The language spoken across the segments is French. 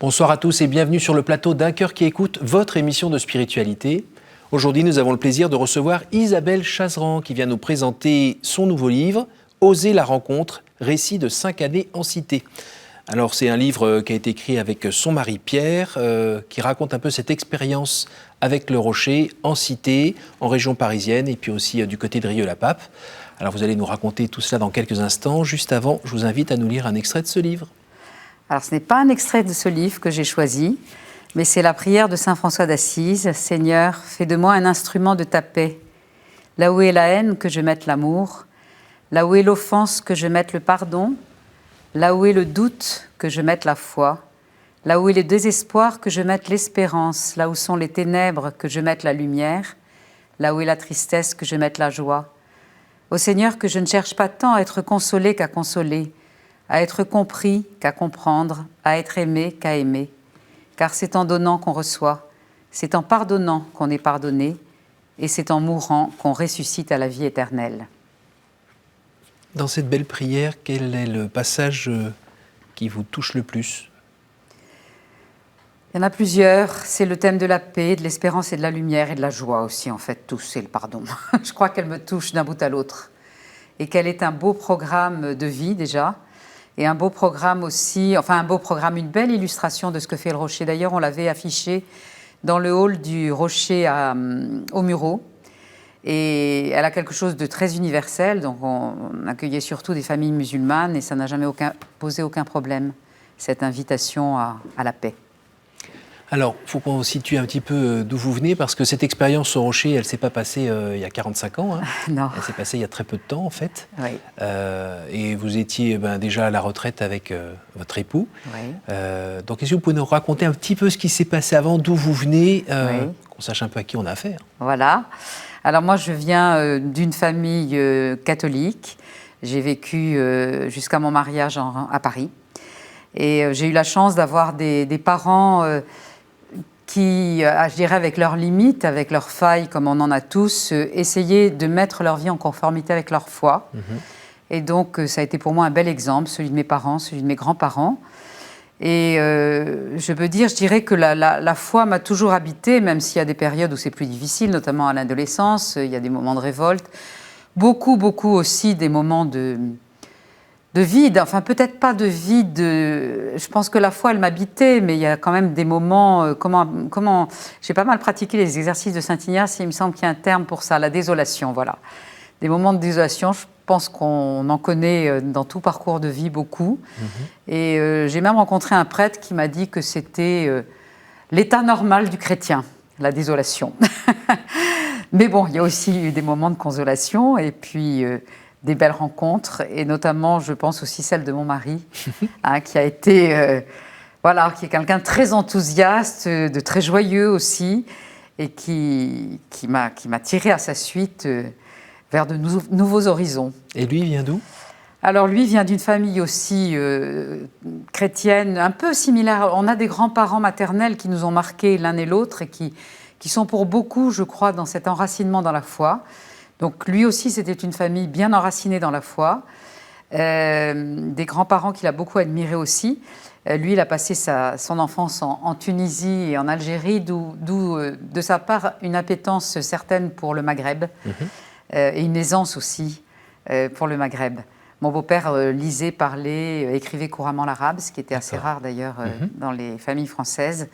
Bonsoir à tous et bienvenue sur le plateau d'Un cœur qui écoute, votre émission de spiritualité. Aujourd'hui, nous avons le plaisir de recevoir Isabelle Chazeran qui vient nous présenter son nouveau livre « Oser la rencontre, récit de 5 années en cité ». Alors, c'est un livre qui a été écrit avec son mari Pierre, qui raconte un peu cette expérience avec le Rocher, en cité, en région parisienne, et puis aussi du côté de Rieux-la-Pape. Alors, vous allez nous raconter tout cela dans quelques instants. Juste avant, je vous invite à nous lire un extrait de ce livre. Alors, ce n'est pas un extrait de ce livre que j'ai choisi, mais c'est la prière de saint François d'Assise. « Seigneur, fais de moi un instrument de ta paix. Là où est la haine, que je mette l'amour. Là où est l'offense, que je mette le pardon. Là où est le doute, que je mette la foi. Là où est le désespoir, que je mette l'espérance. Là où sont les ténèbres, que je mette la lumière. Là où est la tristesse, que je mette la joie. Ô Seigneur, que je ne cherche pas tant à être consolé qu'à consoler, à être compris qu'à comprendre, à être aimé qu'à aimer. Car c'est en donnant qu'on reçoit, c'est en pardonnant qu'on est pardonné, et c'est en mourant qu'on ressuscite à la vie éternelle. » Dans cette belle prière, quel est le passage qui vous touche le plus ? Il y en a plusieurs. C'est le thème de la paix, de l'espérance et de la lumière et de la joie aussi, en fait, tous, c'est le pardon. Je crois qu'elle me touche d'un bout à l'autre. Et qu'elle est un beau programme de vie, déjà, et un beau programme aussi, enfin un beau programme, une belle illustration de ce que fait le Rocher. D'ailleurs, on l'avait affiché dans le hall du Rocher au Murau. Et elle a quelque chose de très universel, donc on accueillait surtout des familles musulmanes et ça n'a jamais posé aucun problème, cette invitation à la paix. Alors, il faut qu'on situe un petit peu d'où vous venez, parce que cette expérience au Rocher, elle ne s'est pas passée il y a 45 ans. Hein. Non. Elle s'est passée il y a très peu de temps, en fait. Oui. Et vous étiez déjà à la retraite avec votre époux. Oui. Donc, est-ce que vous pouvez nous raconter un petit peu ce qui s'est passé avant, d'où vous venez, Oui. qu'on sache un peu à qui on a affaire? Voilà. Alors moi, je viens d'une famille catholique. J'ai vécu jusqu'à mon mariage à Paris. Et j'ai eu la chance d'avoir des parents qui, je dirais avec leurs limites, avec leurs failles, comme on en a tous, essayaient de mettre leur vie en conformité avec leur foi. Mmh. Et donc, ça a été pour moi un bel exemple, celui de mes parents, celui de mes grands-parents. Et je dirais que la foi m'a toujours habitée, même s'il y a des périodes où c'est plus difficile, notamment à l'adolescence, il y a des moments de révolte. Beaucoup aussi des moments de vide, enfin peut-être pas de vide, je pense que la foi elle m'habitait, mais il y a quand même des moments, j'ai pas mal pratiqué les exercices de Saint-Ignace et il me semble qu'il y a un terme pour ça, la désolation, voilà. Des moments de désolation, je pense qu'on en connaît dans tout parcours de vie beaucoup. Mmh. Et j'ai même rencontré un prêtre qui m'a dit que c'était l'état normal du chrétien, la désolation. Mais bon, il y a aussi eu des moments de consolation et puis des belles rencontres, et notamment, je pense aussi celle de mon mari, qui a été, qui est quelqu'un de très enthousiaste, de très joyeux aussi, et qui m'a tiré à sa suite vers de nouveaux horizons. Et lui, il vient d'où ? Alors lui vient d'une famille aussi chrétienne, un peu similaire. On a des grands-parents maternels qui nous ont marqués l'un et l'autre et qui sont pour beaucoup, je crois, dans cet enracinement dans la foi. Donc lui aussi, c'était une famille bien enracinée dans la foi. Des grands-parents qu'il a beaucoup admirés aussi. Lui, il a passé son enfance en Tunisie et en Algérie, d'où de sa part une appétence certaine pour le Maghreb. Mmh. Et une aisance aussi pour le Maghreb. Mon beau-père lisait, parlait, écrivait couramment l'arabe, ce qui était assez rare d'ailleurs dans les familles françaises.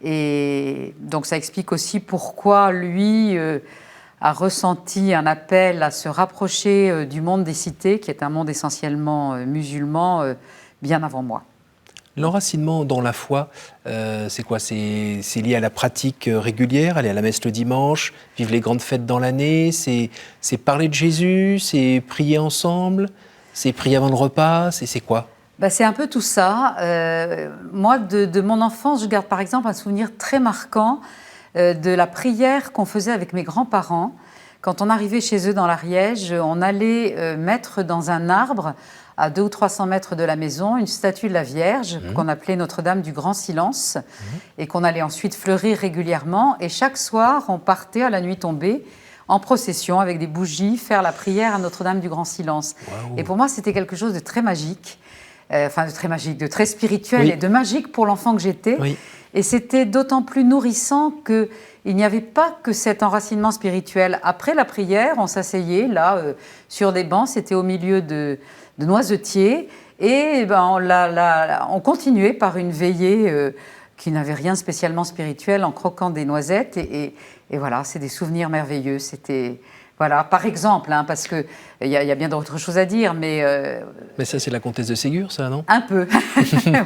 Et donc ça explique aussi pourquoi lui a ressenti un appel à se rapprocher du monde des cités, qui est un monde essentiellement musulman, bien avant moi. L'enracinement dans la foi, c'est quoi ? C'est lié à la pratique régulière, aller à la messe le dimanche, vivre les grandes fêtes dans l'année, c'est parler de Jésus, c'est prier ensemble, c'est prier avant le repas, c'est quoi ? C'est un peu tout ça. Moi, de mon enfance, je garde par exemple un souvenir très marquant de la prière qu'on faisait avec mes grands-parents. Quand on arrivait chez eux dans l'Ariège, on allait mettre dans un arbre, à 200 ou 300 mètres de la maison, une statue de la Vierge qu'on appelait Notre-Dame du Grand Silence et qu'on allait ensuite fleurir régulièrement. Et chaque soir, on partait à la nuit tombée en procession avec des bougies, faire la prière à Notre-Dame du Grand Silence. Wow. Et pour moi, c'était quelque chose de très magique. de très magique, de très spirituel Oui. et de magique pour l'enfant que j'étais. Oui. Et c'était d'autant plus nourrissant qu'il n'y avait pas que cet enracinement spirituel. Après la prière, on s'asseyait là, sur des bancs, c'était au milieu de noisetiers, et on continuait par une veillée qui n'avait rien de spécialement spirituel, en croquant des noisettes, et voilà, c'est des souvenirs merveilleux. C'était... Voilà, par exemple, hein, parce qu'il y a bien d'autres choses à dire, mais... Mais ça, c'est la comtesse de Ségur, ça, non? Un peu,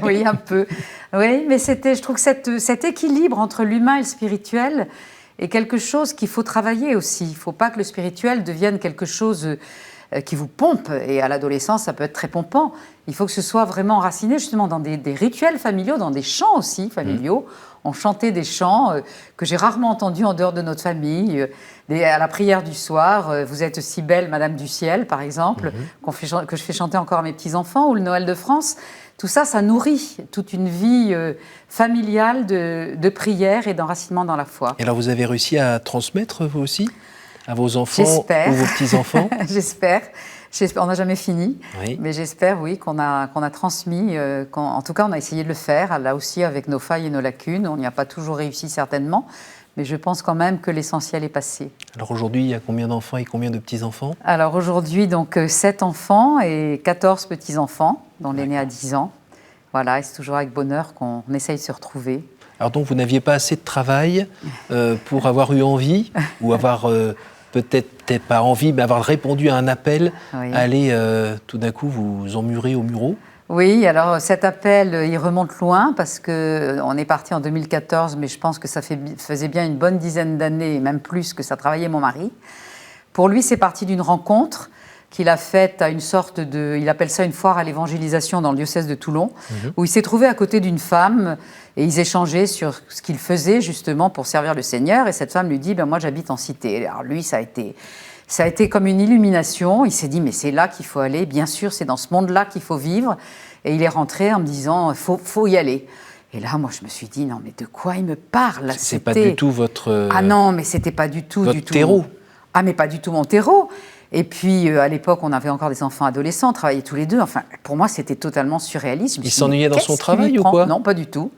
oui, un peu. Oui, mais je trouve que cet équilibre entre l'humain et le spirituel est quelque chose qu'il faut travailler aussi. Il ne faut pas que le spirituel devienne quelque chose qui vous pompe, et à l'adolescence, ça peut être très pompant. Il faut que ce soit vraiment enraciné justement dans des rituels familiaux, dans des chants aussi familiaux. On chantait des chants que j'ai rarement entendus en dehors de notre famille. À la prière du soir, vous êtes si belle, Madame du Ciel, par exemple, que je fais chanter encore à mes petits-enfants, ou le Noël de France. Tout ça, ça nourrit toute une vie familiale de prière et d'enracinement dans la foi. Et alors, vous avez réussi à transmettre, vous aussi, à vos enfants J'espère. ou vos petits-enfants? J'espère. On n'a jamais fini, Oui. mais j'espère, oui, qu'on a transmis. En tout cas, on a essayé de le faire, là aussi, avec nos failles et nos lacunes. On n'y a pas toujours réussi, certainement, mais je pense quand même que l'essentiel est passé. Alors aujourd'hui, il y a combien d'enfants et combien de petits-enfants? Alors aujourd'hui, donc 7 enfants et 14 petits-enfants, dont l'aîné a 10 ans. Voilà, et c'est toujours avec bonheur qu'on essaye de se retrouver. Alors donc, vous n'aviez pas assez de travail pour avoir eu envie, ou avoir peut-être pas envie, mais avoir répondu à un appel, Oui. à aller tout d'un coup vous emmurer au mureau? Oui, alors cet appel, il remonte loin parce qu'on est parti en 2014, mais je pense que ça faisait bien une bonne dizaine d'années, et même plus, que ça travaillait mon mari. Pour lui, c'est parti d'une rencontre qu'il a faite à une sorte il appelle ça une foire à l'évangélisation dans le diocèse de Toulon, où il s'est trouvé à côté d'une femme et ils échangeaient sur ce qu'il faisait justement pour servir le Seigneur. Et cette femme lui dit, moi j'habite en cité. Alors lui, ça a été comme une illumination. Il s'est dit, mais c'est là qu'il faut aller. Bien sûr, c'est dans ce monde-là qu'il faut vivre. Et il est rentré en me disant, faut y aller. Et là, moi, je me suis dit, non, mais de quoi il me parle? C'est pas du tout votre... Ah non, mais c'était pas du tout... votre terreau. Ah, mais pas du tout mon terreau. Et puis, à l'époque, on avait encore des enfants adolescents, on travaillait tous les deux. Enfin, pour moi, c'était totalement surréaliste. Il s'ennuyait dans son travail ou quoi? Non, pas du tout.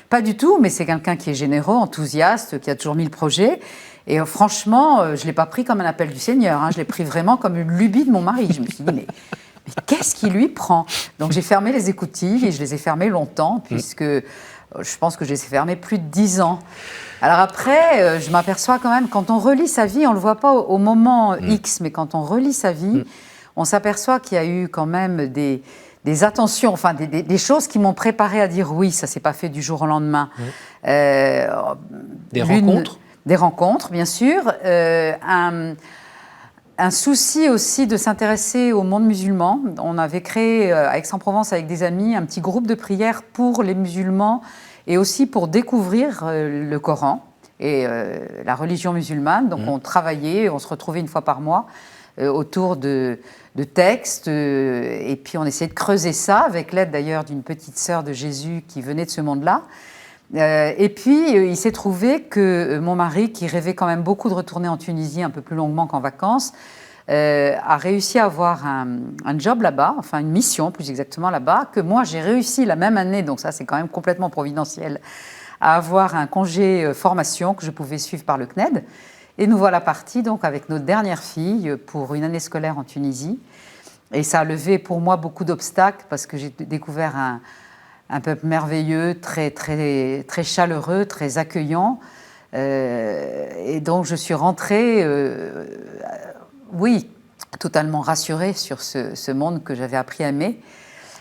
Pas du tout, mais c'est quelqu'un qui est généreux, enthousiaste, qui a toujours 1000 projets. Et franchement, je ne l'ai pas pris comme un appel du Seigneur. Je l'ai pris vraiment comme une lubie de mon mari. Je me suis dit, mais qu'est-ce qui lui prend? Donc, j'ai fermé les écoutilles et je les ai fermées longtemps, puisque je pense que je les ai fermées plus de 10 ans. Alors après, je m'aperçois quand même, quand on relit sa vie, on ne le voit pas au moment X, mais quand on relit sa vie, on s'aperçoit qu'il y a eu quand même des attentions, enfin des choses qui m'ont préparé à dire oui, ça ne s'est pas fait du jour au lendemain. Des rencontres? Des rencontres, bien sûr. Un souci aussi de s'intéresser au monde musulman. On avait créé à Aix-en-Provence avec des amis un petit groupe de prière pour les musulmans et aussi pour découvrir le Coran et la religion musulmane. Donc on travaillait, on se retrouvait une fois par mois autour de textes et puis on essayait de creuser ça avec l'aide d'ailleurs d'une petite sœur de Jésus qui venait de ce monde-là. Et puis, il s'est trouvé que mon mari, qui rêvait quand même beaucoup de retourner en Tunisie un peu plus longuement qu'en vacances, a réussi à avoir un job là-bas, enfin une mission plus exactement là-bas, que moi j'ai réussi la même année, donc ça c'est quand même complètement providentiel, à avoir un congé formation que je pouvais suivre par le CNED. Et nous voilà partis donc avec notre dernière fille pour une année scolaire en Tunisie. Et ça a levé pour moi beaucoup d'obstacles parce que j'ai découvert un peuple merveilleux, très, très, très chaleureux, très accueillant. Et donc, je suis rentrée, oui, totalement rassurée sur ce monde que j'avais appris à aimer.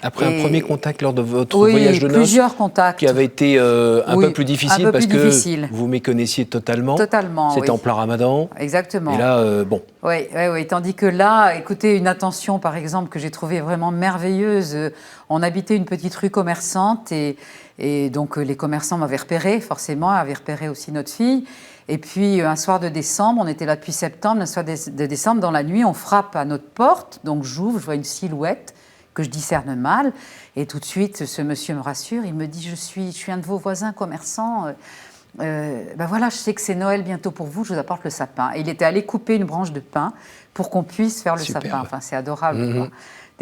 Après un premier contact lors de votre oui, voyage de noces, plusieurs contacts. Qui avait été un peu plus difficile parce que vous méconnaissiez totalement. Totalement, C'était en plein Ramadan. Exactement. Et là, bon. Oui, tandis que là, écoutez, une attention, par exemple, que j'ai trouvée vraiment merveilleuse. On habitait une petite rue commerçante et donc les commerçants m'avaient repéré, forcément, avaient repéré aussi notre fille. Et puis, un soir de décembre, on était là depuis septembre, un soir de décembre, dans la nuit, on frappe à notre porte. Donc, j'ouvre, je vois une silhouette que je discerne mal. Et tout de suite, ce monsieur me rassure. Il me dit, je suis un de vos voisins commerçants. Voilà, je sais que c'est Noël bientôt pour vous, je vous apporte le sapin. Et il était allé couper une branche de pin pour qu'on puisse faire le sapin. Enfin, c'est adorable.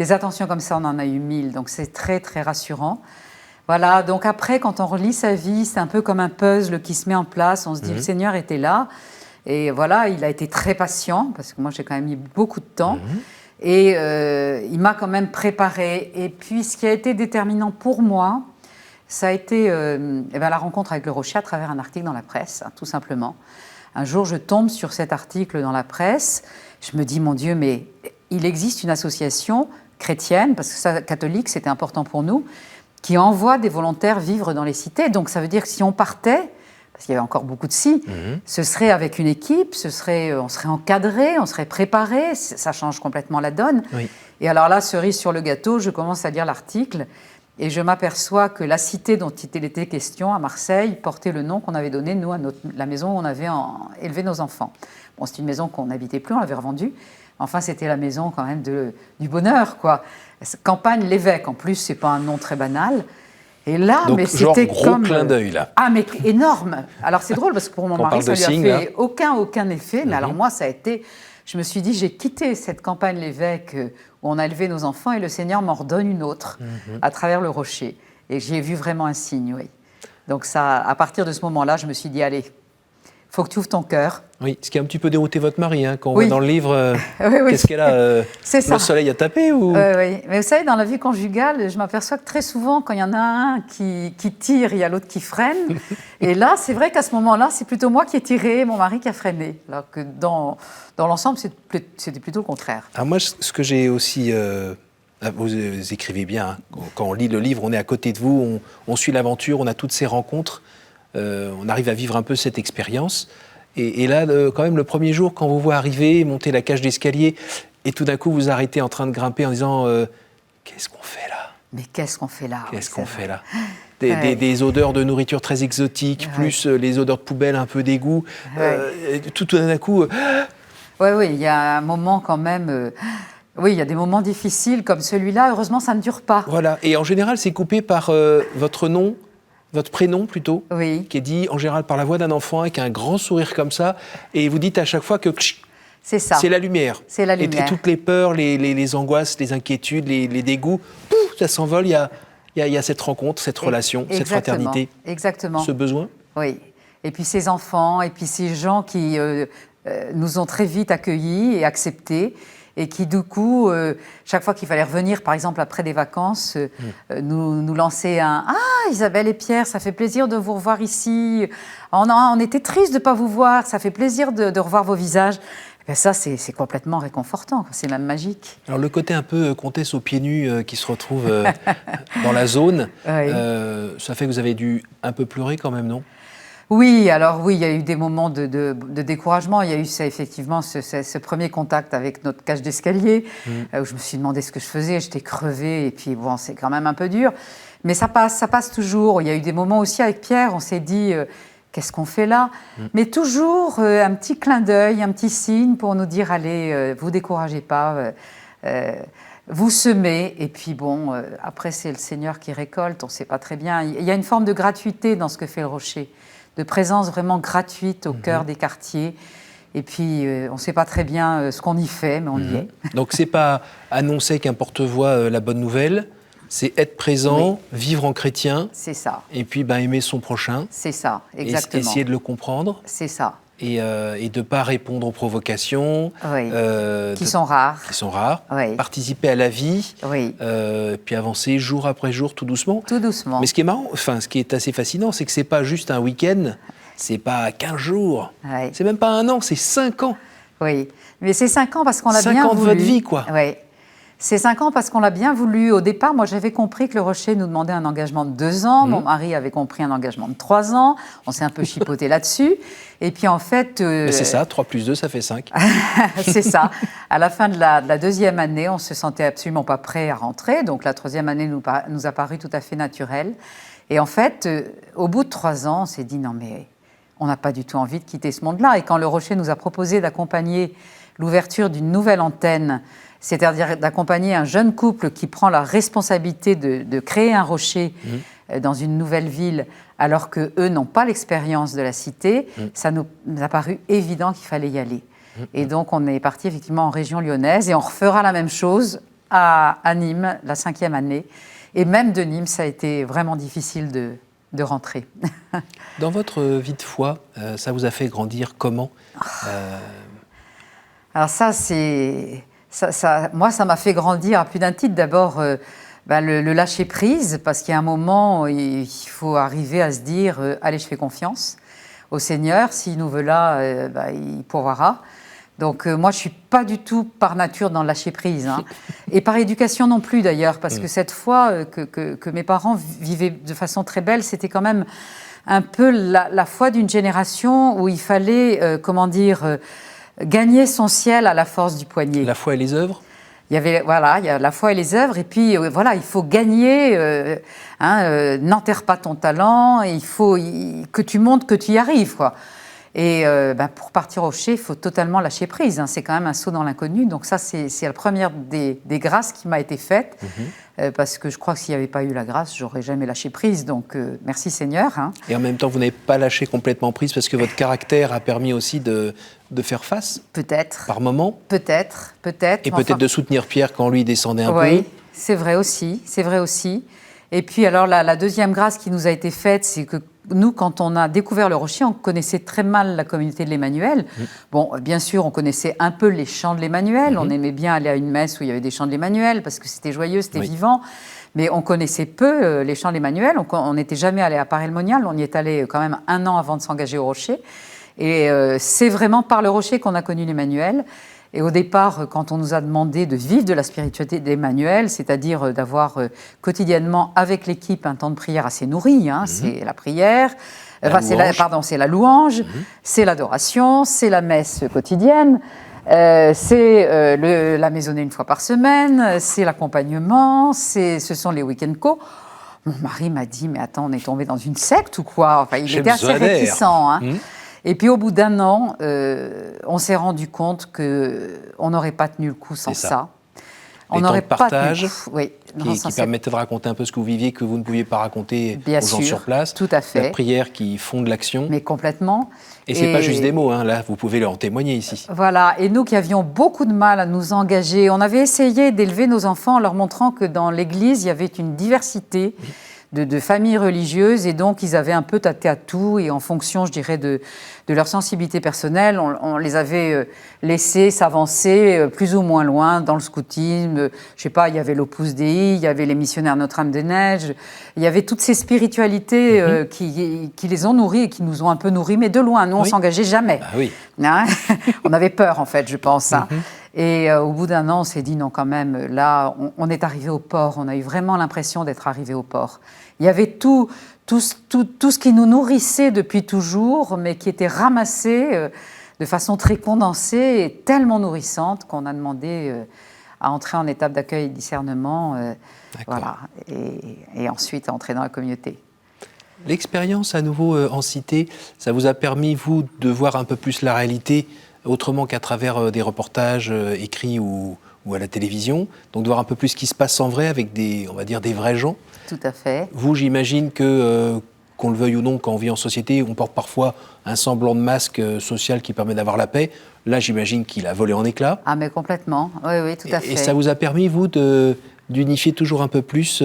Des attentions comme ça, on en a eu 1000, donc c'est très, très rassurant. Voilà, donc après, quand on relit sa vie, c'est un peu comme un puzzle qui se met en place. On se dit, le Seigneur était là. Et voilà, il a été très patient, parce que moi, j'ai quand même mis beaucoup de temps. Et il m'a quand même préparé. Et puis, ce qui a été déterminant pour moi, ça a été la rencontre avec le Rocher à travers un article dans la presse, hein, tout simplement. Un jour, je tombe sur cet article dans la presse. Je me dis, mon Dieu, mais il existe une association chrétienne, parce que ça, catholique, c'était important pour nous, qui envoie des volontaires vivre dans les cités. Donc, ça veut dire que si on partait, parce qu'il y avait encore beaucoup de si, ce serait avec une équipe, on serait encadré, on serait préparé, ça change complètement la donne. Oui. Et alors là, cerise sur le gâteau, je commence à lire l'article et je m'aperçois que la cité dont il était question à Marseille portait le nom qu'on avait donné, nous, à la maison où on avait élevé nos enfants. Bon, c'est une maison qu'on n'habitait plus, on l'avait revendue. Enfin, c'était la maison quand même du bonheur, quoi. Campagne L'Évêque, en plus, c'est pas un nom très banal. Et là, donc, mais c'était gros comme clin d'œil là. Ah, mais énorme. Alors c'est drôle parce que pour mon mari, ça lui a fait aucun effet. Mais alors moi, ça a été. Je me suis dit, j'ai quitté cette campagne L'Évêque où on a élevé nos enfants et le Seigneur m'en redonne une autre à travers le Rocher. Et j'y ai vu vraiment un signe, oui. Donc ça, à partir de ce moment-là, je me suis dit, allez, faut que tu ouvres ton cœur. Oui, ce qui a un petit peu dérouté votre mari, hein, quand on voit dans le livre, oui. Qu'est-ce qu'elle a le soleil a tapé ou... Oui, mais vous savez, dans la vie conjugale, je m'aperçois que très souvent, quand il y en a un qui tire, il y a l'autre qui freine. Et là, c'est vrai qu'à ce moment-là, c'est plutôt moi qui ai tiré, mon mari qui a freiné. Alors que dans l'ensemble, c'était plutôt le contraire. Alors moi, ce que j'ai aussi... vous écrivez bien, hein, quand on lit le livre, on est à côté de vous, on suit l'aventure, on a toutes ces rencontres, on arrive à vivre un peu cette expérience. Et là, quand même, le premier jour, quand vous voyez arriver, monter la cage d'escalier, et tout d'un coup, vous arrêtez en train de grimper en disant qu'est-ce qu'on fait là ? Mais qu'est-ce qu'on fait là ? Qu'est-ce qu'on fait là ? Des odeurs de nourriture très exotiques, plus les odeurs de poubelle, un peu d'égout. Tout d'un coup... Oui, il y a un moment quand même... Oui, il y a des moments difficiles comme celui-là. Heureusement, ça ne dure pas. Voilà. Et en général, c'est coupé par votre nom, votre prénom plutôt, qui est dit en général par la voix d'un enfant avec un grand sourire comme ça. Et vous dites à chaque fois que c'est ça. C'est la lumière. C'est la lumière. Et toutes les peurs, les angoisses, les inquiétudes, les dégoûts, pouf, ça s'envole. Il y a cette rencontre, cette relation, cette fraternité. Exactement. Ce besoin. Oui. Et puis ces enfants, et puis ces gens qui nous ont très vite accueillis et acceptés. Et qui, du coup, chaque fois qu'il fallait revenir, par exemple, après des vacances, nous lançaient un « Ah, Isabelle et Pierre, ça fait plaisir de vous revoir ici. On était tristes de ne pas vous voir, ça fait plaisir de revoir vos visages. » Et ça, c'est complètement réconfortant, c'est même magique. Alors, le côté un peu comtesse aux pieds nus qui se retrouve dans la zone, ça fait que vous avez dû un peu pleurer quand même, non ? Oui, alors oui, il y a eu des moments de découragement. Il y a eu ça, effectivement ce premier contact avec notre cage d'escalier où je me suis demandé ce que je faisais. J'étais crevée et puis bon, c'est quand même un peu dur. Mais ça passe toujours. Il y a eu des moments aussi avec Pierre, on s'est dit qu'est-ce qu'on fait là ? Mais toujours un petit clin d'œil, un petit signe pour nous dire allez, vous découragez pas. Vous semez, et puis bon, après c'est le Seigneur qui récolte, on ne sait pas très bien. Il y a une forme de gratuité dans ce que fait le Rocher, de présence vraiment gratuite au cœur des quartiers. Et puis, on ne sait pas très bien ce qu'on y fait, mais on y est. Donc, ce n'est pas annoncer qu'un porte-voix la bonne nouvelle, c'est être présent, vivre en chrétien. C'est ça. Et puis, aimer son prochain. C'est ça, exactement. Essayer de le comprendre. C'est ça. Et de ne pas répondre aux provocations. Qui sont rares. Qui sont rares. Oui. Participer à la vie. Oui. Puis avancer jour après jour, tout doucement. Tout doucement. Mais ce qui est marrant, ce qui est assez fascinant, c'est que ce n'est pas juste un week-end, ce n'est pas 15 jours, c'est même pas 1 an, c'est 5 ans. Oui, mais c'est 5 ans parce qu'on l'a bien voulu. 5 ans de votre vie, quoi. Oui. C'est 5 ans parce qu'on l'a bien voulu. Au départ, moi, j'avais compris que le Rocher nous demandait un engagement de 2 ans. Mon mari avait compris un engagement de 3 ans. On s'est un peu chipoté là-dessus. Et puis, en fait... c'est ça, 3 plus 2, ça fait 5. C'est ça. À la fin de la 2e année, on ne se sentait absolument pas prêt à rentrer. Donc, la 3e année nous a paru tout à fait naturelle. Et en fait, au bout de 3 ans, on s'est dit, non, mais on n'a pas du tout envie de quitter ce monde-là. Et quand le Rocher nous a proposé d'accompagner l'ouverture d'une nouvelle antenne, c'est-à-dire d'accompagner un jeune couple qui prend la responsabilité de créer un rocher dans une nouvelle ville, alors qu'eux n'ont pas l'expérience de la cité, ça nous a paru évident qu'il fallait y aller. Et donc, on est parti effectivement en région lyonnaise et on refera la même chose à Nîmes, la 5e année. Et même de Nîmes, ça a été vraiment difficile de rentrer. Dans votre vie de foi, ça vous a fait grandir comment Alors ça, moi, ça m'a fait grandir à plus d'un titre. D'abord, le lâcher-prise, parce qu'il y a un moment, il faut arriver à se dire allez, je fais confiance au Seigneur. S'il nous veut là, il pourvoira. Donc moi, je ne suis pas du tout par nature dans le lâcher-prise. Hein. Et par éducation non plus, d'ailleurs, parce que cette foi que mes parents vivaient de façon très belle, c'était quand même un peu la foi d'une génération où il fallait, gagner son ciel à la force du poignet. La foi et les œuvres? Il y a la foi et les œuvres, et puis il faut gagner, n'enterre pas ton talent, il faut que tu montres que tu y arrives, quoi. Et pour partir au rocher, il faut totalement lâcher prise, hein. C'est quand même un saut dans l'inconnu, donc ça c'est la première des grâces qui m'a été faite, parce que je crois que s'il n'y avait pas eu la grâce, j'aurais jamais lâché prise, donc merci Seigneur. Hein. Et en même temps, vous n'avez pas lâché complètement prise parce que votre caractère a permis aussi de faire face? Peut-être. Par moment? Peut-être. Et peut-être de soutenir Pierre quand lui descendait un peu? Oui, c'est vrai aussi. Et puis alors la deuxième grâce qui nous a été faite, c'est que nous, quand on a découvert le rocher, on connaissait très mal la communauté de l'Emmanuel. Bon, bien sûr, on connaissait un peu les chants de l'Emmanuel. On aimait bien aller à une messe où il y avait des chants de l'Emmanuel parce que c'était joyeux, c'était vivant. Mais on connaissait peu les chants de l'Emmanuel. On n'était jamais allé à Paray-le-Monial. On y est allé quand même 1 an avant de s'engager au rocher. Et c'est vraiment par le rocher qu'on a connu l'Emmanuel. Et au départ, quand on nous a demandé de vivre de la spiritualité d'Emmanuel, c'est-à-dire d'avoir quotidiennement avec l'équipe un temps de prière assez nourri, hein, c'est la prière, c'est la louange, c'est l'adoration, c'est la messe quotidienne, c'est la maisonnée 1 fois par semaine, c'est l'accompagnement, ce sont les week-end co. Mon mari m'a dit, mais attends, on est tombé dans une secte ou quoi? Enfin, il était assez réticent. Hein. Et puis au bout d'1 an, on s'est rendu compte qu'on n'aurait pas tenu le coup sans ça. On n'aurait pas tenu le coup. Oui. Qui permettait de raconter un peu ce que vous viviez, que vous ne pouviez pas raconter aux gens sur place. Tout à fait. La prière qui fonde l'action. Mais complètement. Et ce n'est pas juste des mots, hein, là, vous pouvez en témoigner ici. Voilà, et nous qui avions beaucoup de mal à nous engager, on avait essayé d'élever nos enfants en leur montrant que dans l'Église, il y avait une diversité de familles religieuses, et donc ils avaient un peu tâté à tout, et en fonction, je dirais, de leur sensibilité personnelle, on les avait laissés s'avancer plus ou moins loin dans le scoutisme. Je sais pas, il y avait l'Opus Dei, il y avait les missionnaires Notre-Dame-des-Neiges, il y avait toutes ces spiritualités qui les ont nourris et qui nous ont un peu nourris, mais de loin. Nous, on s'engageait jamais. Ah oui. Hein. On avait peur, en fait, je pense. Hein. Et au bout d'1 an, on s'est dit non, quand même, là, on est arrivé au port. On a eu vraiment l'impression d'être arrivé au port. Il y avait tout ce qui nous nourrissait depuis toujours, mais qui était ramassé de façon très condensée et tellement nourrissante qu'on a demandé à entrer en étape d'accueil et de discernement, voilà, et ensuite à entrer dans la communauté. L'expérience à nouveau en cité, ça vous a permis, vous, de voir un peu plus la réalité autrement qu'à travers des reportages écrits ou à la télévision, donc de voir un peu plus ce qui se passe en vrai avec on va dire, des vrais gens. Tout à fait. Vous, j'imagine que, qu'on le veuille ou non, quand on vit en société, on porte parfois un semblant de masque social qui permet d'avoir la paix. Là, j'imagine qu'il a volé en éclats. Ah, mais complètement. Oui, tout à fait. Et ça vous a permis, vous, d'unifier toujours un peu plus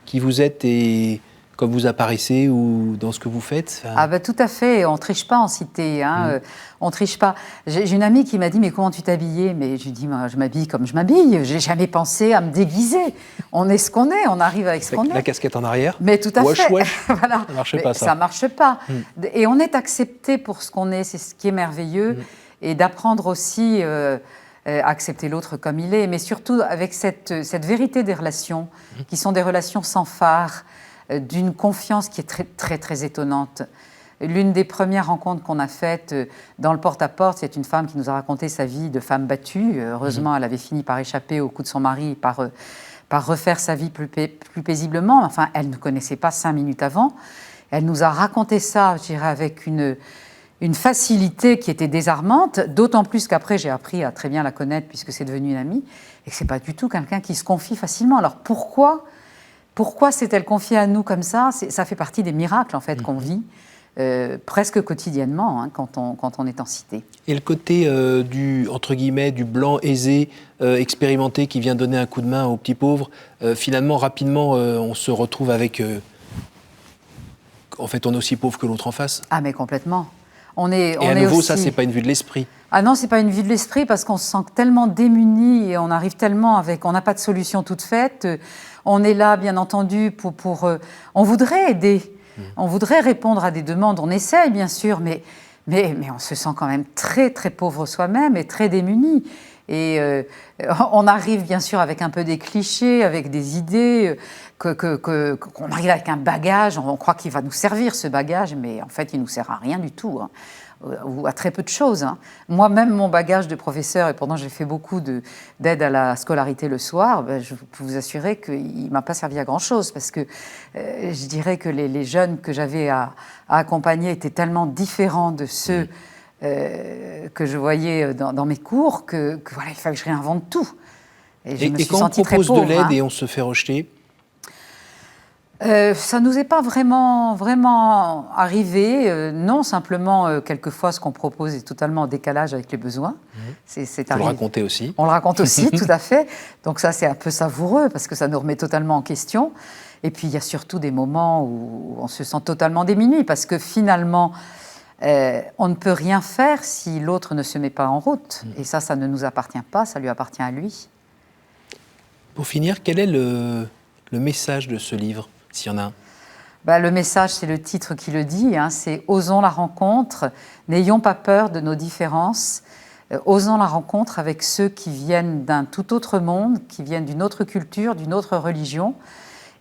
qui vous êtes et comme vous apparaissez ou dans ce que vous faites? Ah ben tout à fait, on ne triche pas en cité, hein. On ne triche pas. J'ai une amie qui m'a dit, mais comment tu t'habillais? Mais je lui dis, je m'habille comme je m'habille, je n'ai jamais pensé à me déguiser. On est ce qu'on est, on arrive avec ce qu'on est. La casquette en arrière? Mais tout à fait. Voilà. Ça ne marche pas, ça. Ça ne marche pas. Et on est accepté pour ce qu'on est, c'est ce qui est merveilleux. Et d'apprendre aussi à accepter l'autre comme il est, mais surtout avec cette vérité des relations, qui sont des relations sans phare, d'une confiance qui est très, très, très étonnante. L'une des premières rencontres qu'on a faites dans le porte-à-porte, c'est une femme qui nous a raconté sa vie de femme battue. Heureusement, elle avait fini par échapper au coup de son mari, par refaire sa vie plus paisiblement. Enfin, elle ne connaissait pas 5 minutes avant. Elle nous a raconté ça, je dirais, avec une facilité qui était désarmante, d'autant plus qu'après, j'ai appris à très bien la connaître, puisque c'est devenu une amie, et que ce n'est pas du tout quelqu'un qui se confie facilement. Alors pourquoi s'est-elle confiée à nous comme ça? Ça fait partie des miracles, en fait, qu'on vit. presque quotidiennement quand on est en cité. Et le côté entre guillemets, du blanc aisé, expérimenté, qui vient donner un coup de main aux petits pauvres, finalement, rapidement, on se retrouve avec... en fait, on est aussi pauvre que l'autre en face. Ah, mais complètement. Et à nouveau, ça, c'est pas une vue de l'esprit. Ah non, c'est pas une vue de l'esprit parce qu'on se sent tellement démuni et on arrive tellement on n'a pas de solution toute faite. On est là, bien entendu, on voudrait aider, on voudrait répondre à des demandes, on essaye bien sûr, mais on se sent quand même très très pauvre soi-même et très démuni. Et on arrive bien sûr avec un peu des clichés, avec des idées, qu'on arrive avec un bagage, on croit qu'il va nous servir ce bagage, mais en fait il ne nous sert à rien du tout, hein, ou à très peu de choses. Hein. Moi-même, mon bagage de professeur, et pendant j'ai fait beaucoup d'aide à la scolarité le soir, je peux vous assurer qu'il ne m'a pas servi à grand-chose, parce que je dirais que les jeunes que j'avais à accompagner étaient tellement différents de ceux que je voyais dans mes cours, que voilà, il fallait que je réinvente tout. Et je me suis sentie très pauvre. Et quand on propose de l'aide et on se fait rejeter, ça ne nous est pas vraiment arrivé. Non, simplement, quelquefois, ce qu'on propose est totalement en décalage avec les besoins. C'est vous le racontez aussi. On le raconte aussi, tout à fait. Donc ça, c'est un peu savoureux, parce que ça nous remet totalement en question. Et puis, il y a surtout des moments où on se sent totalement démuni, parce que finalement, on ne peut rien faire si l'autre ne se met pas en route. Et ça ne nous appartient pas, ça lui appartient à lui. Pour finir, quel est le message de ce livre, s'il y en a un? Le message, c'est le titre qui le dit, hein, c'est « Osons la rencontre, n'ayons pas peur de nos différences, osons la rencontre avec ceux qui viennent d'un tout autre monde, qui viennent d'une autre culture, d'une autre religion,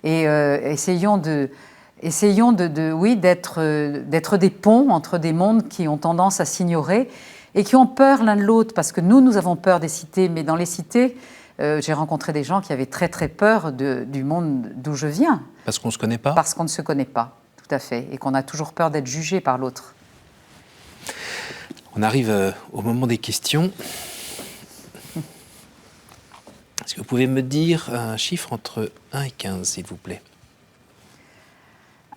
et essayons d'être des ponts entre des mondes qui ont tendance à s'ignorer et qui ont peur l'un de l'autre, parce que nous avons peur des cités, mais dans les cités, j'ai rencontré des gens qui avaient très très peur du monde d'où je viens. Parce qu'on ne se connaît pas ? Parce qu'on ne se connaît pas, tout à fait, et qu'on a toujours peur d'être jugé par l'autre. On arrive au moment des questions. Est-ce que vous pouvez me dire un chiffre entre 1 et 15, s'il vous plaît ?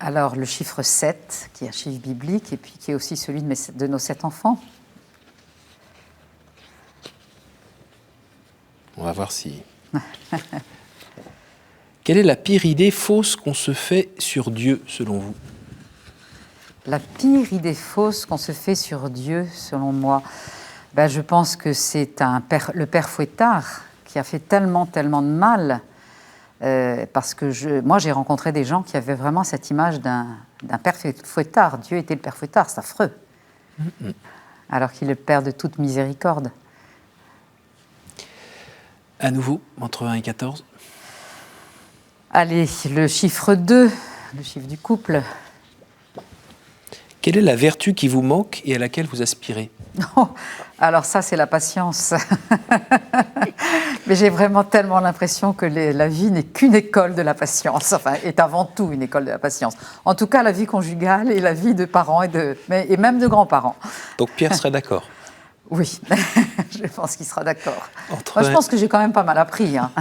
Alors, le chiffre 7, qui est un chiffre biblique, et puis qui est aussi celui de nos 7 enfants. On va voir si... Quelle est la pire idée fausse qu'on se fait sur Dieu, selon vous ? La pire idée fausse qu'on se fait sur Dieu, selon moi, je pense que c'est le père Fouettard qui a fait tellement de mal, parce que moi j'ai rencontré des gens qui avaient vraiment cette image d'un père Fouettard. Dieu était le père Fouettard, c'est affreux. Alors qu'il est le père de toute miséricorde. À nouveau, entre 1 et 14 ? Allez, le chiffre 2, le chiffre du couple. Quelle est la vertu qui vous manque et à laquelle vous aspirez ? Alors ça, c'est la patience. Mais j'ai vraiment tellement l'impression que la vie n'est qu'une école de la patience, enfin, est avant tout une école de la patience. En tout cas, la vie conjugale et la vie de parents et même de grands-parents. Donc Pierre serait d'accord ? Oui, je pense qu'il sera d'accord. Moi, je pense que j'ai quand même pas mal appris, hein.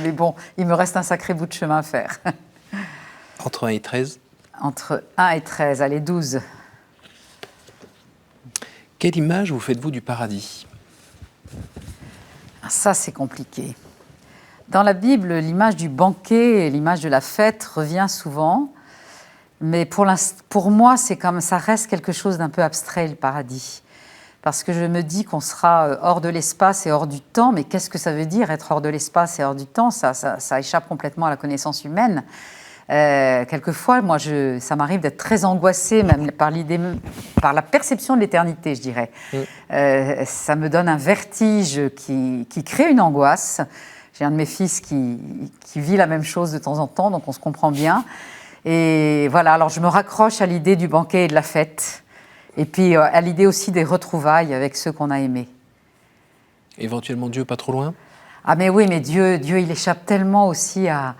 Mais bon, il me reste un sacré bout de chemin à faire. Entre 1 et 13 ? Entre 1 et 13, allez, 12. Quelle image vous faites-vous du paradis ? Ça, c'est compliqué. Dans la Bible, l'image du banquet et l'image de la fête revient souvent. Mais pour moi, ça reste quelque chose d'un peu abstrait, le paradis. Parce que je me dis qu'on sera hors de l'espace et hors du temps, mais qu'est-ce que ça veut dire être hors de l'espace et hors du temps ? Ça échappe complètement à la connaissance humaine. Quelquefois, moi, ça m'arrive d'être très angoissée, même par la perception de l'éternité, je dirais. Ça me donne un vertige qui crée une angoisse. J'ai un de mes fils qui vit la même chose de temps en temps, donc on se comprend bien. Et voilà, alors je me raccroche à l'idée du banquet et de la fête. Et puis à l'idée aussi des retrouvailles avec ceux qu'on a aimés. Éventuellement Dieu pas trop loin ? Ah mais oui, mais Dieu il échappe tellement aussi à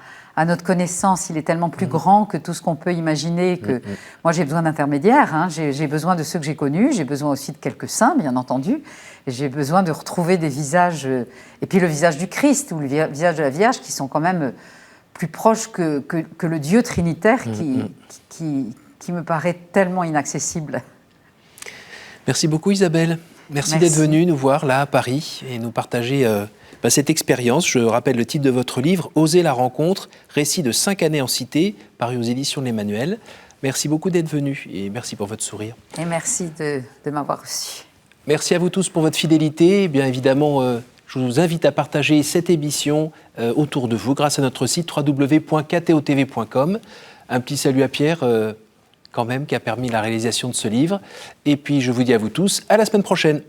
notre connaissance. Il est tellement plus grand que tout ce qu'on peut imaginer. Que moi, j'ai besoin d'intermédiaires. Hein. J'ai besoin de ceux que j'ai connus. J'ai besoin aussi de quelques saints, bien entendu. Et j'ai besoin de retrouver des visages... et puis le visage du Christ ou le visage de la Vierge qui sont quand même plus proches que le Dieu trinitaire qui me paraît tellement inaccessible. Merci beaucoup Isabelle. Merci d'être venue nous voir là à Paris et nous partager cette expérience. Je rappelle le titre de votre livre, Oser la rencontre, récit de 5 années en cité, paru aux éditions de l'Emmanuel. Merci beaucoup d'être venu et merci pour votre sourire. Et merci de m'avoir reçu. Merci à vous tous pour votre fidélité. Bien évidemment, je vous invite à partager cette émission autour de vous grâce à notre site www.ktotv.com. Un petit salut à Pierre quand même qui a permis la réalisation de ce livre. Et puis je vous dis à vous tous, à la semaine prochaine.